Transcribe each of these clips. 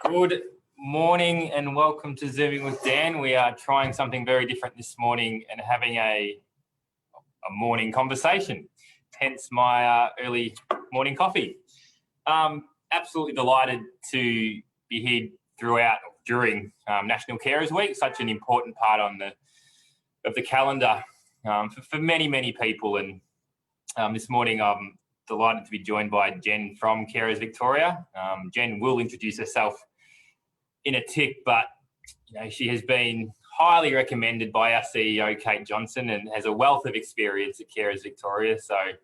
Good morning and welcome to Zooming with Dan. We are trying something very different this morning and having a morning conversation, hence my early morning coffee. Absolutely delighted to be here during National Carers Week, such an important part of the calendar for many people. And this morning I'm delighted to be joined by Jen from Carers Victoria. Jen will introduce herself in a tick, but she has been highly recommended by our CEO, Kate Johnson, and has a wealth of experience at Carers Victoria. So I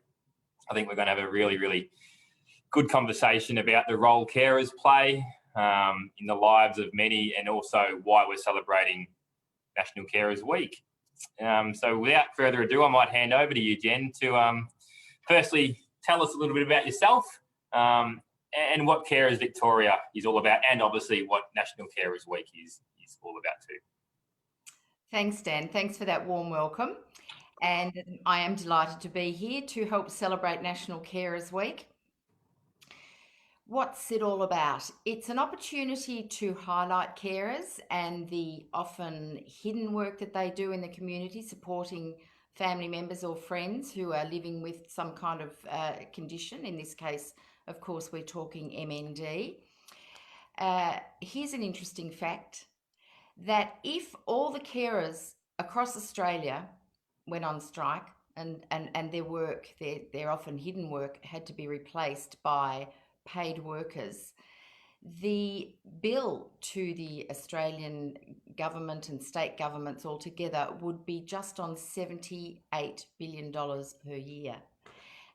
think we're going to have a really good conversation about the role carers play in the lives of many, and also why we're celebrating National Carers Week. So without further ado, I might hand over to you, Jen, to firstly tell us a little bit about yourself and what Carers Victoria is all about, and obviously what National Carers Week is all about too. Thanks, Dan. Thanks for that warm welcome. And I am delighted to be here to help celebrate National Carers Week. What's it all about? It's an opportunity to highlight carers and the often hidden work that they do in the community, supporting family members or friends who are living with some kind of condition. In this case, of course, we're talking MND. Here's an interesting fact, that if all the carers across Australia went on strike and their work, their often hidden work, had to be replaced by paid workers, the bill to the Australian government and state governments altogether would be just on $78 billion per year.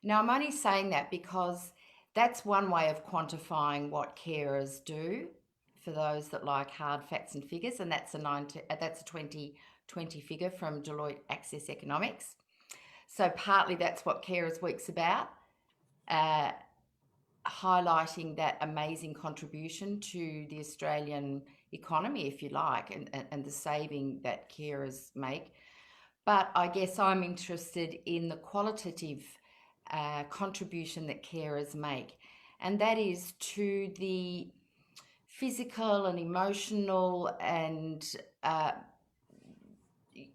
Now, I'm only saying that because that's one way of quantifying what carers do, for those that like hard facts and figures, and that's a 2020 figure from Deloitte Access Economics. So partly that's what Carers Week's about, highlighting that amazing contribution to the Australian economy, if you like, and the saving that carers make. But I guess I'm interested in the qualitative contribution that carers make, and that is to the physical and emotional and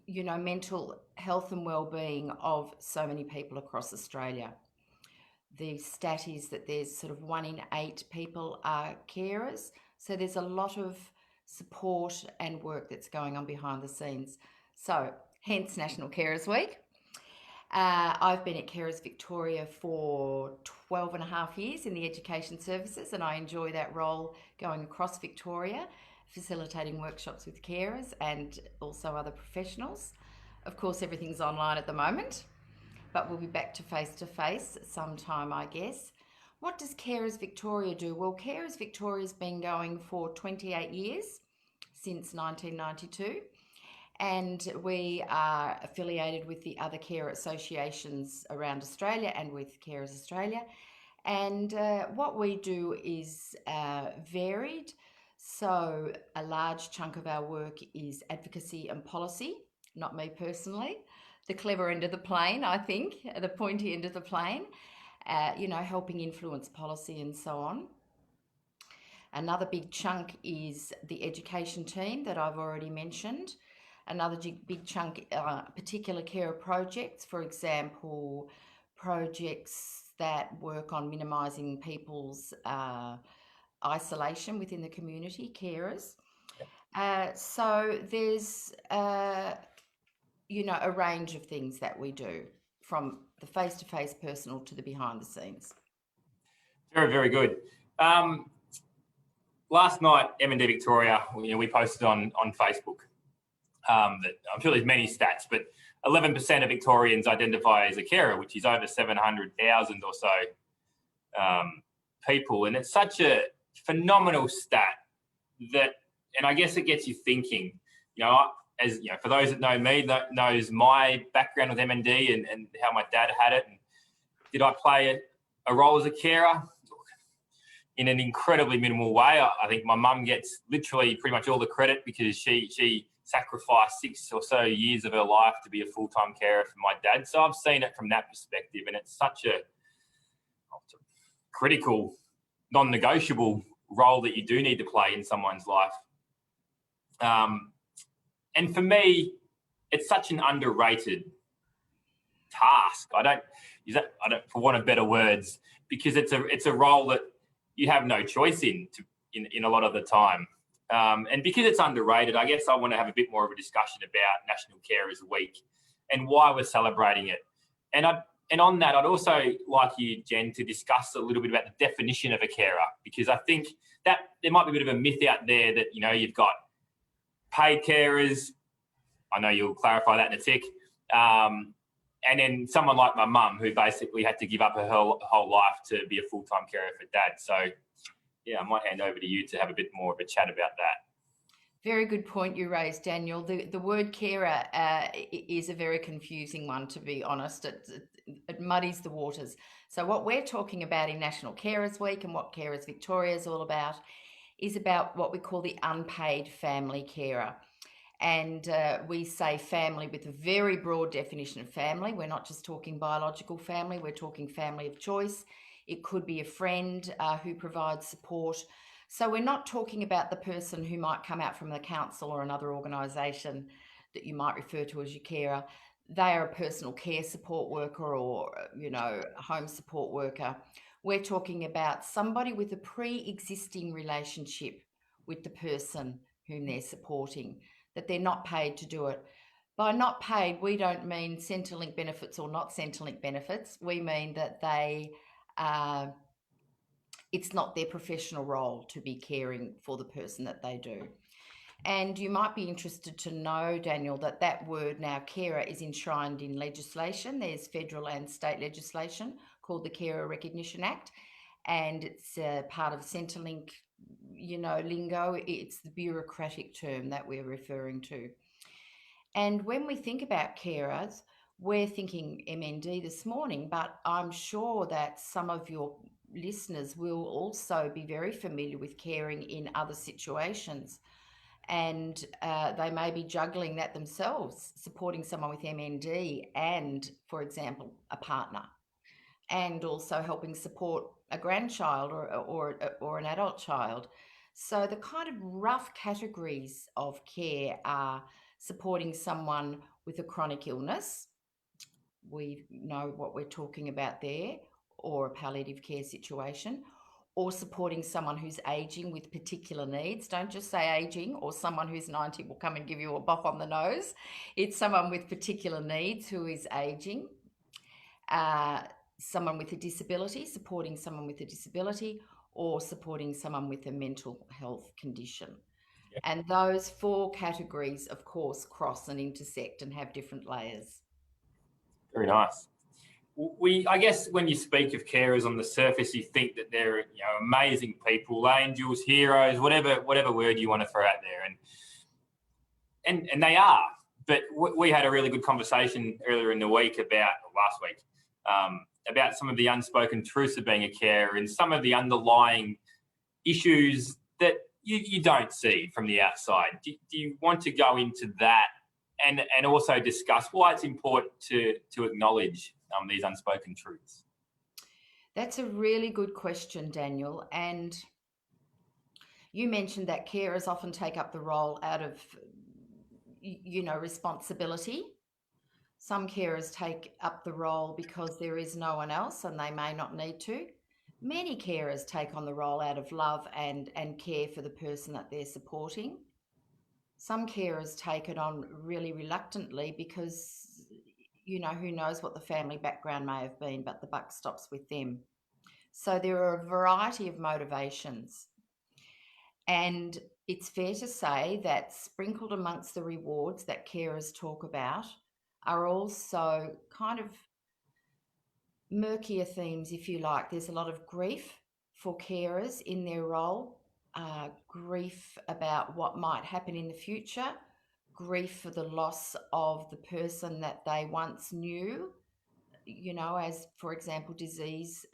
mental health and well-being of so many people across Australia. The stat is that there's sort of 1 in 8 people are carers, so there's a lot of support and work that's going on behind the scenes. So hence National Carers Week. I've been at Carers Victoria for 12 and a half years in the education services, and I enjoy that role, going across Victoria, facilitating workshops with carers and also other professionals. Of course, everything's online at the moment, but we'll be back to face sometime, I guess. What does Carers Victoria do? Well, Carers Victoria's been going for 28 years, since 1992. And we are affiliated with the other carer associations around Australia and with Carers Australia. And what we do is varied. So a large chunk of our work is advocacy and policy, not me personally. The clever end of the plane, I think, the pointy end of the plane, helping influence policy and so on. Another big chunk is the education team that I've already mentioned. Another big chunk, particular carer projects, for example, projects that work on minimising people's isolation within the community, carers. So there's, a range of things that we do, from the face-to-face personal to the behind the scenes. Very good. Last night, MND Victoria, we posted on Facebook. That I'm sure there's many stats, but 11% of Victorians identify as a carer, which is over 700,000 or so people. And it's such a phenomenal stat that, and I guess it gets you thinking, for those that know me, that knows my background with MND and how my dad had it. And did I play a role as a carer? In an incredibly minimal way. I think my mum gets literally pretty much all the credit, because she sacrificed 6 or so years of her life to be a full-time carer for my dad. So I've seen it from that perspective, and it's such a critical, non-negotiable role that you do need to play in someone's life. And for me, it's such an underrated task. I don't, for want of better words, because it's a role that you have no choice in a lot of the time. And because it's underrated, I guess I want to have a bit more of a discussion about National Carers Week and why we're celebrating it. And on that, I'd also like you, Jen, to discuss a little bit about the definition of a carer, because I think that there might be a bit of a myth out there that, you've got paid carers. I know you'll clarify that in a tick. And then someone like my mum, who basically had to give up her whole life to be a full-time carer for Dad. So, yeah, I might hand over to you to have a bit more of a chat about that. Very good point you raised, Daniel. The word carer is a very confusing one, to be honest. It muddies the waters. So what we're talking about in National Carers Week and what Carers Victoria is all about is about what we call the unpaid family carer. And we say family with a very broad definition of family. We're not just talking biological family, we're talking family of choice. It could be a friend who provides support. So we're not talking about the person who might come out from the council or another organisation that you might refer to as your carer. They are a personal care support worker or, a home support worker. We're talking about somebody with a pre-existing relationship with the person whom they're supporting, that they're not paid to do it. By not paid, we don't mean Centrelink benefits or not Centrelink benefits. We mean that it's not their professional role to be caring for the person that they do. And you might be interested to know, Daniel, that word now, carer, is enshrined in legislation. There's federal and state legislation called the Carer Recognition Act, and it's part of Centrelink, lingo. It's the bureaucratic term that we're referring to. And when we think about carers, we're thinking MND this morning, but I'm sure that some of your listeners will also be very familiar with caring in other situations. And they may be juggling that themselves, supporting someone with MND and, for example, a partner, and also helping support a grandchild or an adult child. So the kind of rough categories of care are supporting someone with a chronic illness. We know what we're talking about there, or a palliative care situation, or supporting someone who's aging with particular needs. Don't just say aging, or someone who's 90 will come and give you a bop on the nose. It's someone with particular needs who is aging. Someone with a disability, supporting someone with a disability, or supporting someone with a mental health condition. Yep. And those four categories, of course, cross and intersect and have different layers. Very nice. I guess when you speak of carers on the surface, you think that they're amazing people, angels, heroes, whatever word you want to throw out there, and they are. But we had a really good conversation earlier in the week last week about some of the unspoken truths of being a carer and some of the underlying issues that you don't see from the outside. Do you want to go into that and also discuss why it's important to acknowledge these unspoken truths? That's a really good question, Daniel. And you mentioned that carers often take up the role out of, responsibility. Some carers take up the role because there is no one else and they may not need to. Many carers take on the role out of love and care for the person that they're supporting. Some carers take it on really reluctantly because, who knows what the family background may have been, but the buck stops with them. So there are a variety of motivations. And it's fair to say that sprinkled amongst the rewards that carers talk about are also kind of murkier themes, if you like. There's a lot of grief for carers in their role, grief about what might happen in the future, grief for the loss of the person that they once knew, as, for example, disease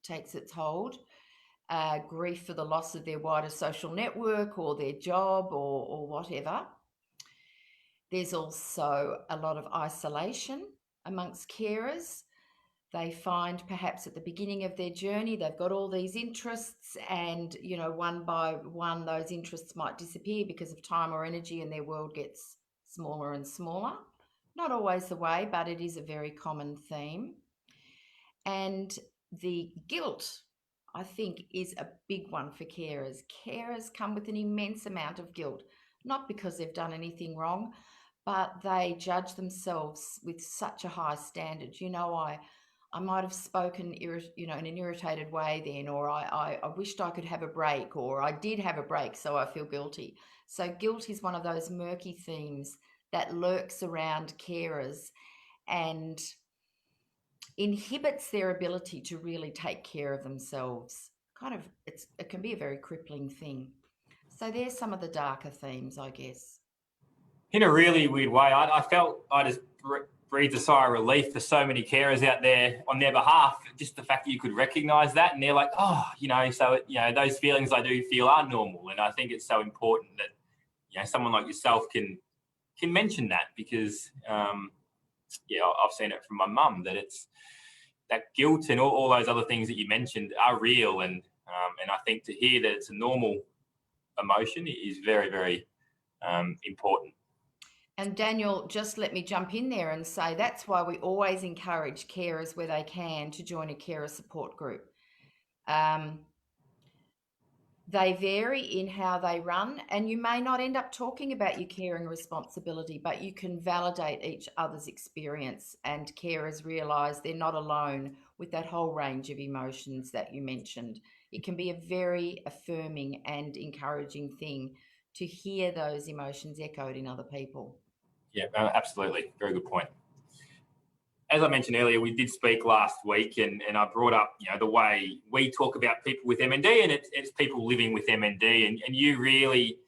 takes its hold, grief for the loss of their wider social network or their job or whatever. There's also a lot of isolation amongst carers, They find perhaps at the beginning of their journey, they've got all these interests, and, you know, one by one, those interests might disappear because of time or energy, and their world gets smaller and smaller. Not always the way, but it is a very common theme. And the guilt, I think, is a big one for carers. Carers come with an immense amount of guilt, not because they've done anything wrong, but they judge themselves with such a high standard. You know, I might have spoken, in an irritated way then, or I wished I could have a break, or I did have a break, so I feel guilty. So guilt is one of those murky themes that lurks around carers and inhibits their ability to really take care of themselves. It can be a very crippling thing. So there's some of the darker themes, I guess. In a really weird way, I felt I just breathed a sigh of relief for so many carers out there on their behalf. Just the fact that you could recognise that, and they're like, oh, those feelings I do feel are normal, and I think it's so important that someone like yourself can mention that, because I've seen it from my mum that it's that guilt and all those other things that you mentioned are real, and I think to hear that it's a normal emotion is very, very important. And Daniel, just let me jump in there and say that's why we always encourage carers where they can to join a carer support group. They vary in how they run, and you may not end up talking about your caring responsibility, but you can validate each other's experience, and carers realise they're not alone with that whole range of emotions that you mentioned. It can be a very affirming and encouraging thing to hear those emotions echoed in other people. Yeah, absolutely. Very good point. As I mentioned earlier, we did speak last week, and I brought up the way we talk about people with MND, and it's people living with MND, and you really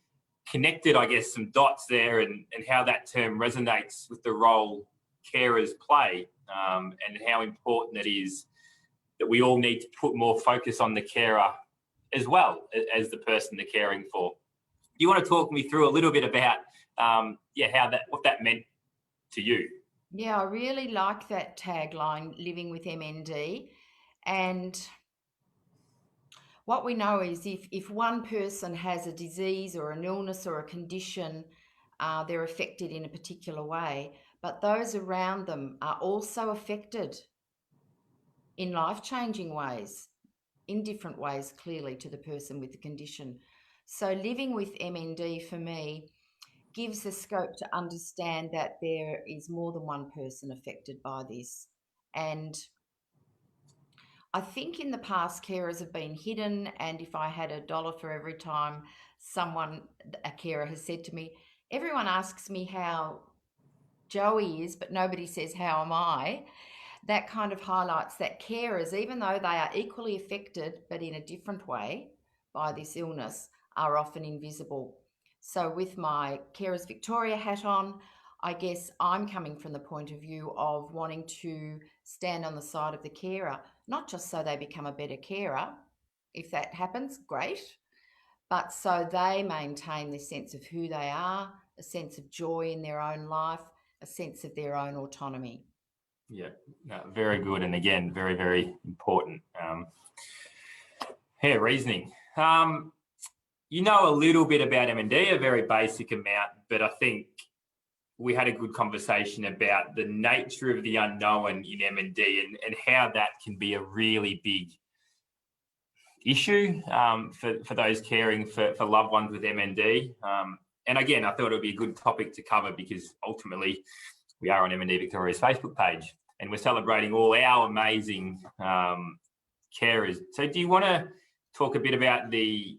connected, I guess, some dots there, and how that term resonates with the role carers play, and how important it is that we all need to put more focus on the carer as well as the person they're caring for. Do you want to talk me through a little bit about what that meant to you? Yeah, I really like that tagline, living with MND. And what we know is if one person has a disease or an illness or a condition, they're affected in a particular way, but those around them are also affected in life-changing ways, in different ways, clearly, to the person with the condition. So living with MND for me gives the scope to understand that there is more than one person affected by this. And I think in the past, carers have been hidden. And if I had $1 for every time a carer has said to me, everyone asks me how Joey is, but nobody says, how am I? That kind of highlights that carers, even though they are equally affected, but in a different way by this illness, are often invisible. So with my Carers Victoria hat on, I guess I'm coming from the point of view of wanting to stand on the side of the carer, not just so they become a better carer. If that happens, great. But so they maintain this sense of who they are, a sense of joy in their own life, a sense of their own autonomy. Yeah, no, very good. And again, very, very important. Reasoning. You know a little bit about MND, a very basic amount, but I think we had a good conversation about the nature of the unknown in MND, and how that can be a really big issue for those caring for loved ones with MND. And again, I thought it would be a good topic to cover, because ultimately we are on MND Victoria's Facebook page, and we're celebrating all our amazing carers. So do you want to talk a bit about the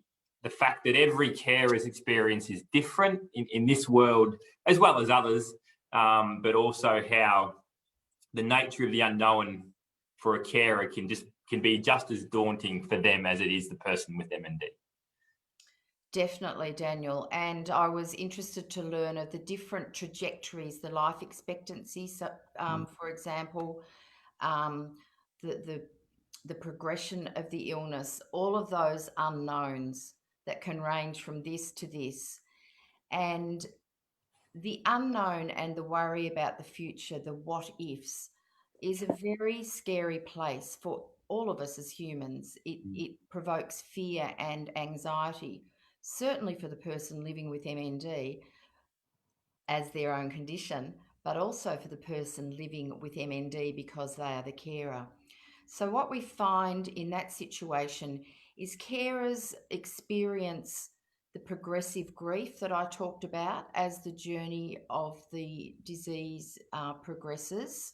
fact that every carer's experience is different in this world as well as others, but also how the nature of the unknown for a carer can be just as daunting for them as it is the person with MND? Definitely, Daniel. And I was interested to learn of the different trajectories, the life expectancy. So, for example, the progression of the illness, all of those unknowns that can range from this to this. And the unknown and the worry about the future, the what ifs, is a very scary place for all of us as humans. It provokes fear and anxiety, certainly for the person living with MND as their own condition, but also for the person living with MND because they are the carer. So what we find in that situation is carers experience the progressive grief that I talked about as the journey of the disease progresses,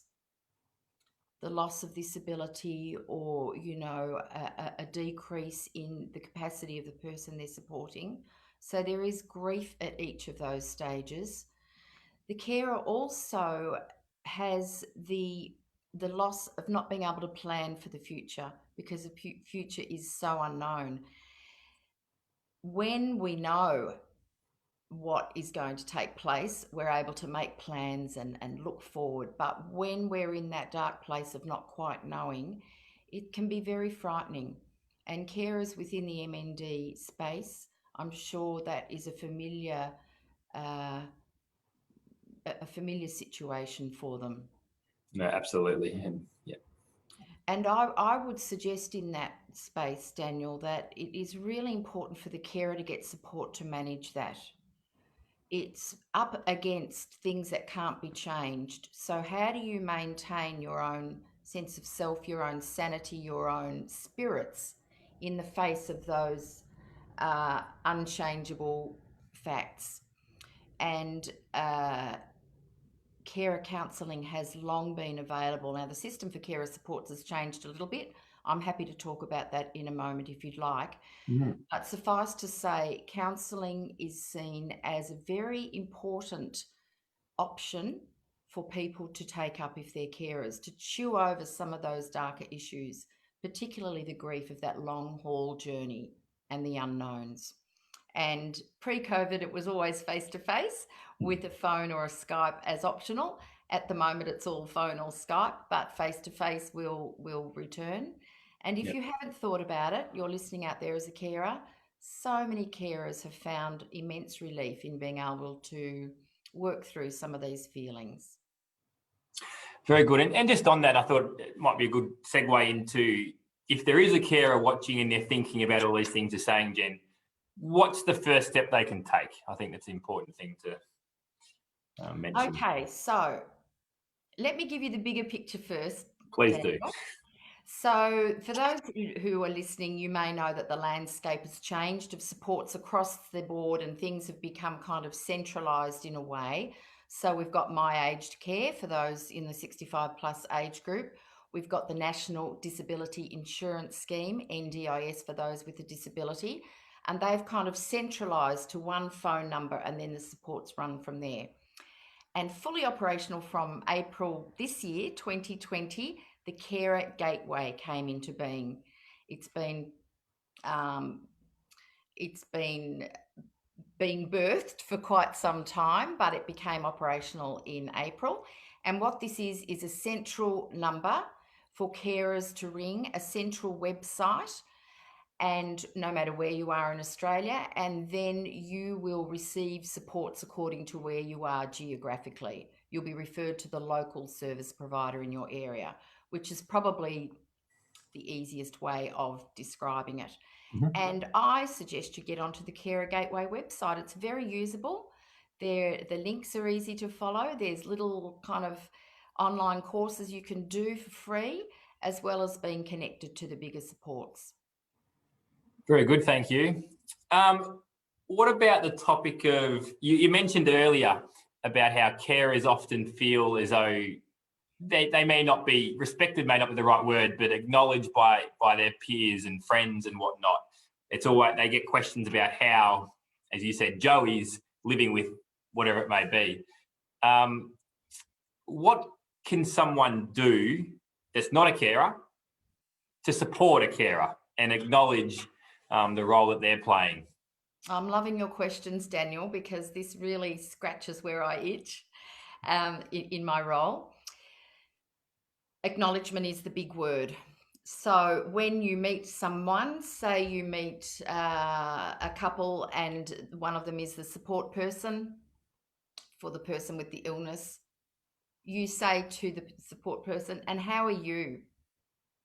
the loss of this ability, or a decrease in the capacity of the person they're supporting. So there is grief at each of those stages. The carer also has the loss of not being able to plan for the future because the future is so unknown. When we know what is going to take place, we're able to make plans and look forward. But when we're in that dark place of not quite knowing, it can be very frightening. And carers within the MND space, I'm sure that is a familiar situation for them. No, absolutely. And yeah. And I would suggest in that space, Daniel, that it is really important for the carer to get support to manage that. It's up against things that can't be changed. So how do you maintain your own sense of self, your own sanity, your own spirits in the face of those unchangeable facts? And carer counselling has long been available. Now, the system for carer supports has changed a little bit. I'm happy to talk about that in a moment if you'd like. But suffice to say, counselling is seen as a very important option for people to take up if they're carers, to chew over some of those darker issues, particularly the grief of that long haul journey and the unknowns. And pre-COVID, it was always face-to-face with a phone or a Skype as optional. At the moment, it's all phone or Skype, but face-to-face will return. And if you haven't thought about it, you're listening out there as a carer, so many carers have found immense relief in being able to work through some of these feelings. Very good. And just on that, I thought it might be a good segue into, if there is a carer watching and they're thinking about all these things you're saying, Jen, what's the first step they can take? I think that's an important thing to mention. Okay, so let me give you the bigger picture first. Please Daniel. do. So for those who are listening, you may know that the landscape has changed of supports across the board and things have become kind of centralised in a way. So we've got My Aged Care for those in the 65 plus age group. We've got the National Disability Insurance Scheme, NDIS, for those with a disability. And they've kind of centralised to one phone number and then the supports run from there. And fully operational from April this year, 2020, the Carer Gateway came into being. It's been being birthed for quite some time, but it became operational in April. And what this is a central number for carers to ring, a central website, and no matter where you are in Australia, and then you will receive supports according to where you are geographically. You'll be referred to the local service provider in your area, which is probably the easiest way of describing it. And I suggest you get onto the Carer Gateway website. It's very usable. The links are easy to follow. There's little kind of online courses you can do for free, as well as being connected to the bigger supports. Very good, thank you. What about the topic of, you mentioned earlier about how carers often feel as though they may not be, respected may not be the right word, but acknowledged by their peers and friends and whatnot. It's always, they get questions about how, as you said, Joey's living with whatever it may be. What can someone do that's not a carer to support a carer and acknowledge the role that they're playing? I'm loving your questions, Daniel, because this really scratches where I itch in my role. Acknowledgement is the big word. So when you meet someone, say you meet a couple and one of them is the support person for the person with the illness, you say to the support person, and how are you?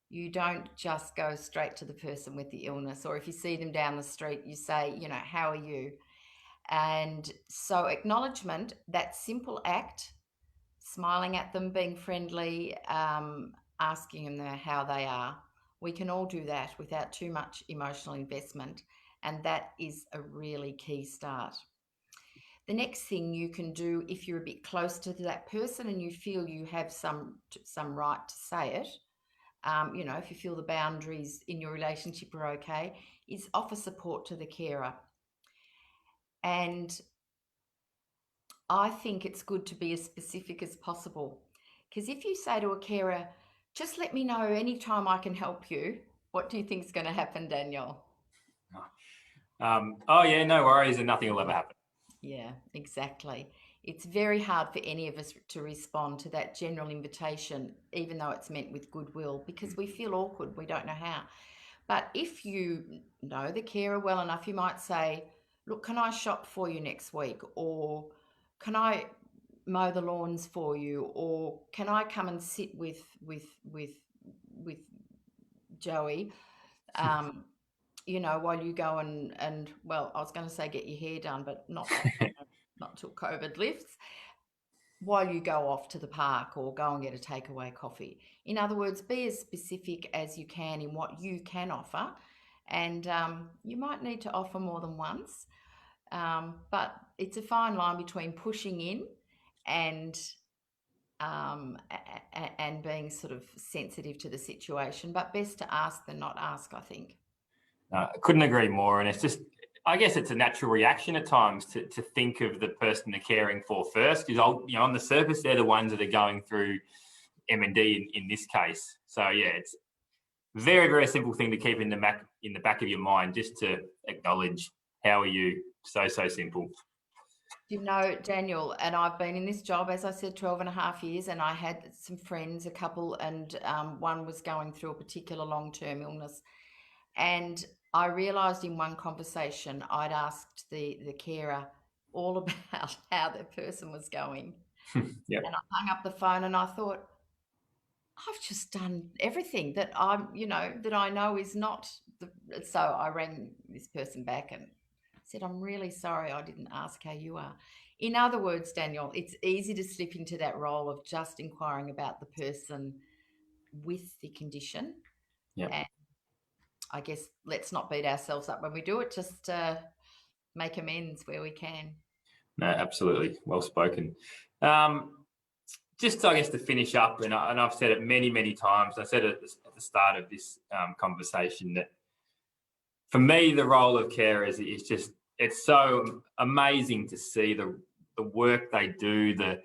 You don't just go straight to the person with the illness, or if you see them down the street, you say, you know, how are you? And so acknowledgement, that simple act, smiling at them, being friendly, asking them how they are. We can all do that without too much emotional investment. And that is a really key start. The next thing you can do, if you're a bit close to that person and you feel you have some right to say it, you know, if you feel the boundaries in your relationship are okay, is offer support to the carer. And I think it's good to be as specific as possible. Because if you say to a carer, just let me know anytime I can help you, what do you think is going to happen, Daniel? Oh yeah, no worries, and nothing will ever happen. Yeah, exactly. It's very hard for any of us to respond to that general invitation, even though it's meant with goodwill, because we feel awkward. We don't know how. But if you know the carer well enough, you might say, look, can I shop for you next week? Or can I mow the lawns for you? Or can I come and sit with Joey? You know, while you go and well, I was going to say get your hair done, but not till COVID lifts, while you go off to the park or go and get a takeaway coffee. In other words, be as specific as you can in what you can offer. And you might need to offer more than once, but it's a fine line between pushing in and and being sort of sensitive to the situation. But best to ask than not ask, I think. I couldn't agree more. And it's just, I guess it's a natural reaction at times to think of the person they're caring for first, because on the surface, they're the ones that are going through M&D in this case. So yeah, it's a very, very simple thing to keep in the back of your mind, just to acknowledge, how are you? So simple. You know, Daniel, and I've been in this job, as I said, 12 and a half years, and I had some friends, a couple, and one was going through a particular long-term illness. And I realised in one conversation, I'd asked the carer all about how the person was going. Yep. And I hung up the phone and I thought, I've just done everything that that I know is not the. So I rang this person back and said, I'm really sorry I didn't ask how you are. In other words, Daniel, it's easy to slip into that role of just inquiring about the person with the condition. Yep. And I guess let's not beat ourselves up when we do it, just make amends where we can. No, absolutely. Well spoken. Just, I guess, to finish up, and I've said it many, many times, I said it at the start of this conversation, that for me, the role of carers is just, it's so amazing to see the work they do, the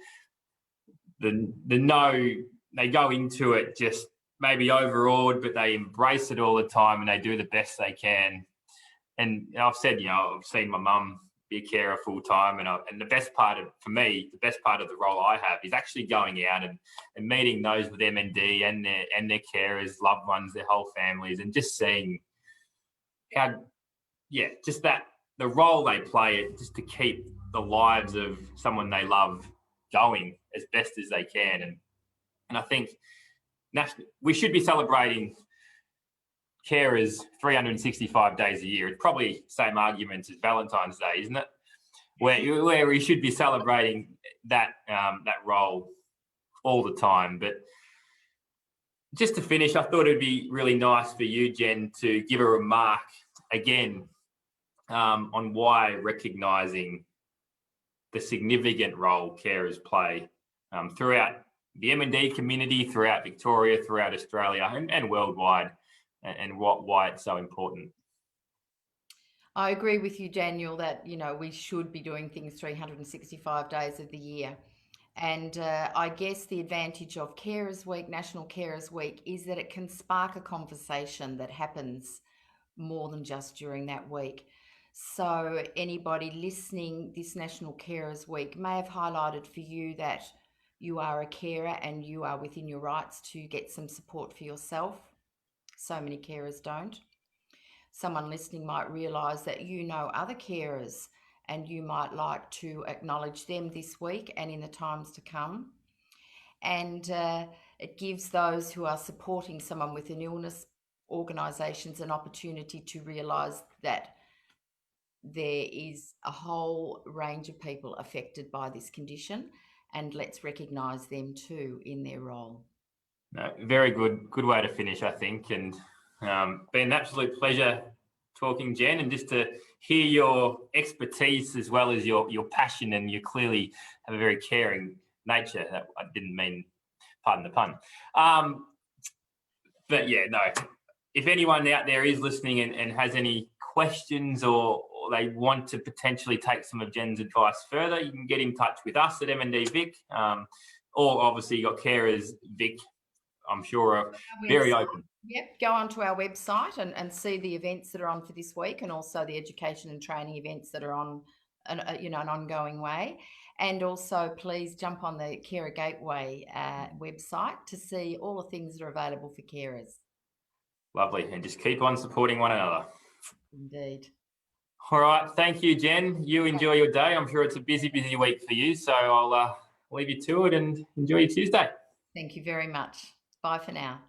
know they go into it just maybe overawed, but they embrace it all the time and they do the best they can. And I've said, I've seen my mum be a carer full time, and the best part of, for me, the best part of the role I have is actually going out and meeting those with MND and their carers, loved ones, their whole families, and just seeing how, just that the role they play, just to keep the lives of someone they love going as best as they can. And I think we should be celebrating carers 365 days a year. It's probably the same argument as Valentine's Day, isn't it? Where we should be celebrating that role all the time. But just to finish, I thought it'd be really nice for you, Jen, to give a remark again on why recognising the significant role carers play throughout the M&D community, throughout Victoria, throughout Australia, and worldwide, and why it's so important. I agree with you, Daniel, that we should be doing things 365 days of the year. And I guess the advantage of Carers Week, National Carers Week, is that it can spark a conversation that happens more than just during that week. So anybody listening this National Carers Week may have highlighted for you that you are a carer and you are within your rights to get some support for yourself. So many carers don't. Someone listening might realise that you know other carers and you might like to acknowledge them this week and in the times to come. and it gives those who are supporting someone with an illness organisations an opportunity to realise that there is a whole range of people affected by this condition, and let's recognise them too in their role. No, very good way to finish, I think, and been an absolute pleasure talking, Jen, and just to hear your expertise as well as your passion, and you clearly have a very caring nature. That I didn't mean, pardon the pun. But yeah, no, if anyone out there is listening and has any questions or they want to potentially take some of Jen's advice further, you can get in touch with us at M&D Vic, or obviously you got carers Vic, I'm sure are very open. Yep, go onto our website and see the events that are on for this week, and also the education and training events that are on an ongoing way. And also please jump on the Carer Gateway website to see all the things that are available for carers. Lovely, and just keep on supporting one another. Indeed. All right, thank you, Jen. You enjoy your day. I'm sure it's a busy week for you, so I'll leave you to it and enjoy your Tuesday. Thank you very much. Bye for now.